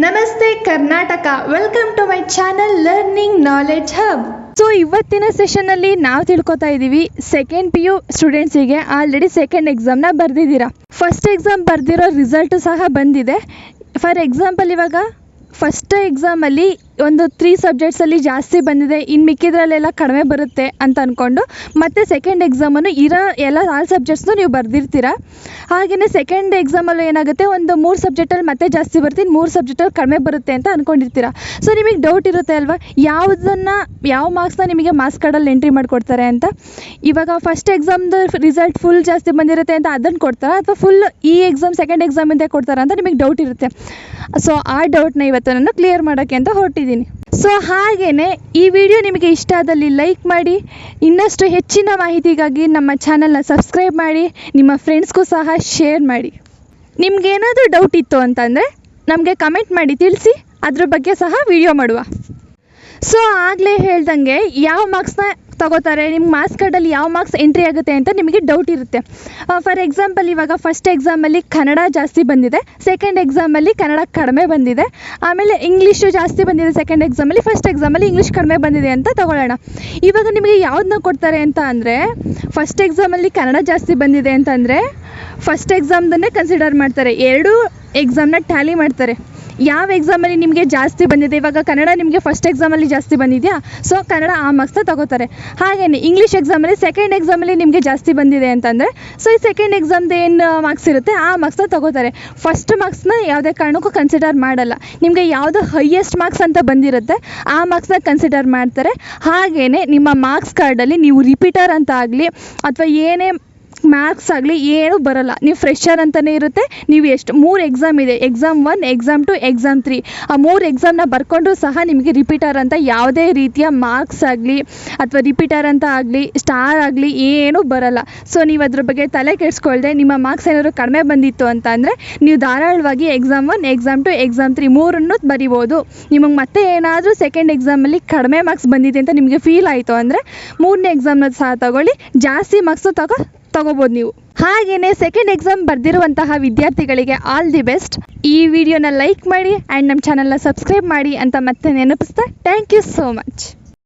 ನಮಸ್ತೆ Karnataka, welcome to my channel learning knowledge hub. So ಇವತ್ತಿನ ಸೆಷನ್ನಲ್ಲಿ ನಾವು ತಿಳ್ಕೊತಾ ಇದ್ದೀವಿ ಸೆಕೆಂಡ್ PU ಸ್ಟೂಡೆಂಟ್ಸಿಗೆ ಆಲ್ರೆಡಿ ಸೆಕೆಂಡ್ ಎಕ್ಸಾಮ್ನ ಬರೆದಿದ್ದೀರಾ. ಫಸ್ಟ್ ಎಕ್ಸಾಮ್ ಬರೆದಿರೋ ರಿಸಲ್ಟು ಸಹ ಬಂದಿದೆ. ಫಾರ್ ಎಕ್ಸಾಂಪಲ್ ಇವಾಗ ಫಸ್ಟ್ ಎಕ್ಸಾಮಲ್ಲಿ ಒಂದು 3 ಸಬ್ಜೆಕ್ಟ್ಸಲ್ಲಿ ಜಾಸ್ತಿ ಬಂದಿದೆ, ಇನ್ನು ಮಿಕ್ಕಿದ್ರಲ್ಲೆಲ್ಲ ಕಡಿಮೆ ಬರುತ್ತೆ ಅಂತ ಅಂದ್ಕೊಂಡು ಮತ್ತೆ ಸೆಕೆಂಡ್ ಎಕ್ಸಾಮನ್ನು ಇರೋ ಆಲ್ ಸಬ್ಜೆಕ್ಟ್ಸ್ನು ನೀವು ಬರೆದಿರ್ತೀರ. ಹಾಗೆಯೇ ಸೆಕೆಂಡ್ ಎಕ್ಸಾಮಲ್ಲೂ ಏನಾಗುತ್ತೆ, ಒಂದು 3 ಸಬ್ಜೆಕ್ಟಲ್ಲಿ ಮತ್ತೆ ಜಾಸ್ತಿ ಬರುತ್ತೆ, ಇನ್ನು 3 ಸಬ್ಜೆಕ್ಟಲ್ಲಿ ಕಡಿಮೆ ಬರುತ್ತೆ ಅಂತ ಅಂದ್ಕೊಂಡಿರ್ತೀರ. ಸೊ ನಿಮಗೆ ಡೌಟ್ ಇರುತ್ತೆ ಅಲ್ವಾ, ಯಾವ ಮಾರ್ಕ್ಸ್ನ ನಿಮಗೆ ಮಾರ್ಕ್ಸ್ ಕಾರ್ಡಲ್ಲಿ ಎಂಟ್ರಿ ಮಾಡಿಕೊಡ್ತಾರೆ ಅಂತ. ಇವಾಗ ಫಸ್ಟ್ ಎಕ್ಸಾಮ್ದು ರಿಸಲ್ಟ್ ಫುಲ್ ಜಾಸ್ತಿ ಬಂದಿರುತ್ತೆ ಅಂತ ಅದನ್ನು ಕೊಡ್ತಾರಾ, ಅಥವಾ ಫುಲ್ ಈ ಎಕ್ಸಾಮ್ ಸೆಕೆಂಡ್ ಎಕ್ಸಾಮಿಂದ ಕೊಡ್ತಾರಾ ಅಂತ ನಿಮಗೆ ಡೌಟ್ ಇರುತ್ತೆ. ಸೊ ಆ ಡೌಟ್ನ ಇವತ್ತು ನಾನು ಕ್ಲಿಯರ್ ಮಾಡೋಕ್ಕೆ ಅಂತ ಹೊರಟಿದ್ದೀನಿ. ಸೊ ಹಾಗೆಯೇ ಈ ವಿಡಿಯೋ ನಿಮಗೆ ಇಷ್ಟ ಆದಲ್ಲಿ ಲೈಕ್ ಮಾಡಿ, ಇನ್ನಷ್ಟು ಹೆಚ್ಚಿನ ಮಾಹಿತಿಗಾಗಿ ನಮ್ಮ ಚಾನಲ್ನ ಸಬ್ಸ್ಕ್ರೈಬ್ ಮಾಡಿ, ನಿಮ್ಮ ಫ್ರೆಂಡ್ಸ್ಗೂ ಸಹ ಶೇರ್ ಮಾಡಿ. ನಿಮ್ಗೇನಾದರೂ ಡೌಟ್ ಇತ್ತು ಅಂತಂದರೆ ನಮಗೆ ಕಮೆಂಟ್ ಮಾಡಿ ತಿಳಿಸಿ, ಅದ್ರ ಬಗ್ಗೆ ಸಹ ವಿಡಿಯೋ ಮಾಡುವ. ಸೊ ಆಗಲೇ ಹೇಳ್ದಂಗೆ ಯಾವ ಮಾರ್ಕ್ಸ್ನ ತಗೋತಾರೆ, ನಿಮ್ಮ ಮಾರ್ಕ್ಸ್ ಕಾರ್ಡಲ್ಲಿ ಯಾವ ಮಾರ್ಕ್ಸ್ ಎಂಟ್ರಿ ಆಗುತ್ತೆ ಅಂತ ನಿಮಗೆ ಡೌಟ್ ಇರುತ್ತೆ. ಫಾರ್ ಎಕ್ಸಾಂಪಲ್ ಇವಾಗ ಫಸ್ಟ್ ಎಕ್ಸಾಮಲ್ಲಿ ಕನ್ನಡ ಜಾಸ್ತಿ ಬಂದಿದೆ, ಸೆಕೆಂಡ್ ಎಕ್ಸಾಮಲ್ಲಿ ಕನ್ನಡ ಕಡಿಮೆ ಬಂದಿದೆ, ಆಮೇಲೆ ಇಂಗ್ಲೀಷು ಜಾಸ್ತಿ ಬಂದಿದೆ ಸೆಕೆಂಡ್ ಎಕ್ಸಾಮಲ್ಲಿ, ಫಸ್ಟ್ ಎಕ್ಸಾಮಲ್ಲಿ ಇಂಗ್ಲೀಷ್ ಕಡಿಮೆ ಬಂದಿದೆ ಅಂತ ತಗೊಳ್ಳೋಣ. ಇವಾಗ ನಿಮಗೆ ಯಾವುದನ್ನ ಕೊಡ್ತಾರೆ ಅಂತ ಅಂದರೆ, ಫಸ್ಟ್ ಎಕ್ಸಾಮಲ್ಲಿ ಕನ್ನಡ ಜಾಸ್ತಿ ಬಂದಿದೆ ಅಂತಂದರೆ ಫಸ್ಟ್ ಎಕ್ಸಾಮ್ದನ್ನೇ ಕನ್ಸಿಡರ್ ಮಾಡ್ತಾರೆ, ಎರಡೂ ಎಕ್ಸಾಮ್ನ ಟ್ಯಾಲಿ ಮಾಡ್ತಾರೆ. ಯಾವ ಎಕ್ಸಾಮಲ್ಲಿ ನಿಮಗೆ ಜಾಸ್ತಿ ಬಂದಿದೆ, ಇವಾಗ ಕನ್ನಡ ನಿಮಗೆ ಫಸ್ಟ್ ಎಕ್ಸಾಮಲ್ಲಿ ಜಾಸ್ತಿ ಬಂದಿದೆಯಾ, ಸೊ ಕನ್ನಡ ಆ ಮಾರ್ಕ್ಸ್ನ ತಗೋತಾರೆ. ಹಾಗೆಯೇ ಇಂಗ್ಲೀಷ್ ಎಕ್ಸಾಮಲ್ಲಿ ಸೆಕೆಂಡ್ ಎಕ್ಸಾಮಲ್ಲಿ ನಿಮಗೆ ಜಾಸ್ತಿ ಬಂದಿದೆ ಅಂತಂದರೆ, ಸೊ ಈ ಸೆಕೆಂಡ್ ಎಕ್ಸಾಮ್ದು ಏನು ಮಾರ್ಕ್ಸ್ ಇರುತ್ತೆ ಆ ಮಾರ್ಕ್ಸ್ನ ತಗೋತಾರೆ. ಫಸ್ಟ್ ಮಾರ್ಕ್ಸ್ನ ಯಾವುದೇ ಕಾರಣಕ್ಕೂ ಕನ್ಸಿಡರ್ ಮಾಡಲ್ಲ. ನಿಮಗೆ ಯಾವುದು ಹೈಯೆಸ್ಟ್ ಮಾರ್ಕ್ಸ್ ಅಂತ ಬಂದಿರುತ್ತೆ ಆ ಮಾರ್ಕ್ಸ್ನ ಕನ್ಸಿಡರ್ ಮಾಡ್ತಾರೆ. ಹಾಗೆಯೇ ನಿಮ್ಮ ಮಾರ್ಕ್ಸ್ ಕಾರ್ಡಲ್ಲಿ ನೀವು ರಿಪೀಟರ್ ಅಂತ ಆಗಲಿ ಅಥವಾ ಏನೇ ಮಾರ್ಕ್ಸ್ ಆಗಲಿ ಏನೂ ಬರಲ್ಲ, ನೀವು ಫ್ರೆಷರ್ ಅಂತಲೇ ಇರುತ್ತೆ. ನೀವು ಎಷ್ಟು 3 ಎಕ್ಸಾಮ್ ಇದೆ, ಎಕ್ಸಾಮ್ 1, ಎಕ್ಸಾಮ್ 2, ಎಕ್ಸಾಮ್ 3, ಆ 3 ಎಕ್ಸಾಮ್ನ ಬರ್ಕೊಂಡ್ರೂ ಸಹ ನಿಮಗೆ ರಿಪೀಟರ್ ಅಂತ ಯಾವುದೇ ರೀತಿಯ ಮಾರ್ಕ್ಸ್ ಆಗಲಿ ಅಥವಾ ರಿಪೀಟರ್ ಅಂತ ಆಗಲಿ ಸ್ಟಾರ್ ಆಗಲಿ ಏನೂ ಬರಲ್ಲ. ಸೊ ನೀವು ಅದ್ರ ಬಗ್ಗೆ ತಲೆ ಕೆಡಿಸ್ಕೊಳ್ದೆ ನಿಮ್ಮ ಮಾರ್ಕ್ಸ್ ಏನಾದರೂ ಕಡಿಮೆ ಬಂದಿತ್ತು ಅಂತ ಅಂದರೆ ನೀವು ಧಾರಾಳವಾಗಿ ಎಕ್ಸಾಮ್ 1, ಎಕ್ಸಾಮ್ 2, ಎಕ್ಸಾಮ್ 3 ಮೂರನ್ನು ಬರಿಬೋದು. ನಿಮಗೆ ಮತ್ತೆ ಏನಾದರೂ ಸೆಕೆಂಡ್ ಎಕ್ಸಾಮಲ್ಲಿ ಕಡಿಮೆ ಮಾರ್ಕ್ಸ್ ಬಂದಿದೆ ಅಂತ ನಿಮಗೆ ಫೀಲ್ ಆಯಿತು ಅಂದರೆ 3ನೇ ಎಕ್ಸಾಮ್ನ ಸಹ ತಗೊಳ್ಳಿ, ಜಾಸ್ತಿ ಮಾರ್ಕ್ಸು ತಗೋಬೋದು ನೀವು. ಹಾಗೆಯೇ ಸೆಕೆಂಡ್ ಎಕ್ಸಾಮ್ ಬರೆದಿರುವಂತಹ ವಿದ್ಯಾರ್ಥಿಗಳಿಗೆ ಆಲ್ ದಿ ಬೆಸ್ಟ್. ಈ ವಿಡಿಯೋನ ಲೈಕ್ ಮಾಡಿ ಆ್ಯಂಡ್ ನಮ್ಮ ಚಾನಲ್ನ ಸಬ್ಸ್ಕ್ರೈಬ್ ಮಾಡಿ ಅಂತ ಮತ್ತೆ ನೆನಪಿಸ್ತಾ, ಥ್ಯಾಂಕ್ ಯು ಸೋ ಮಚ್.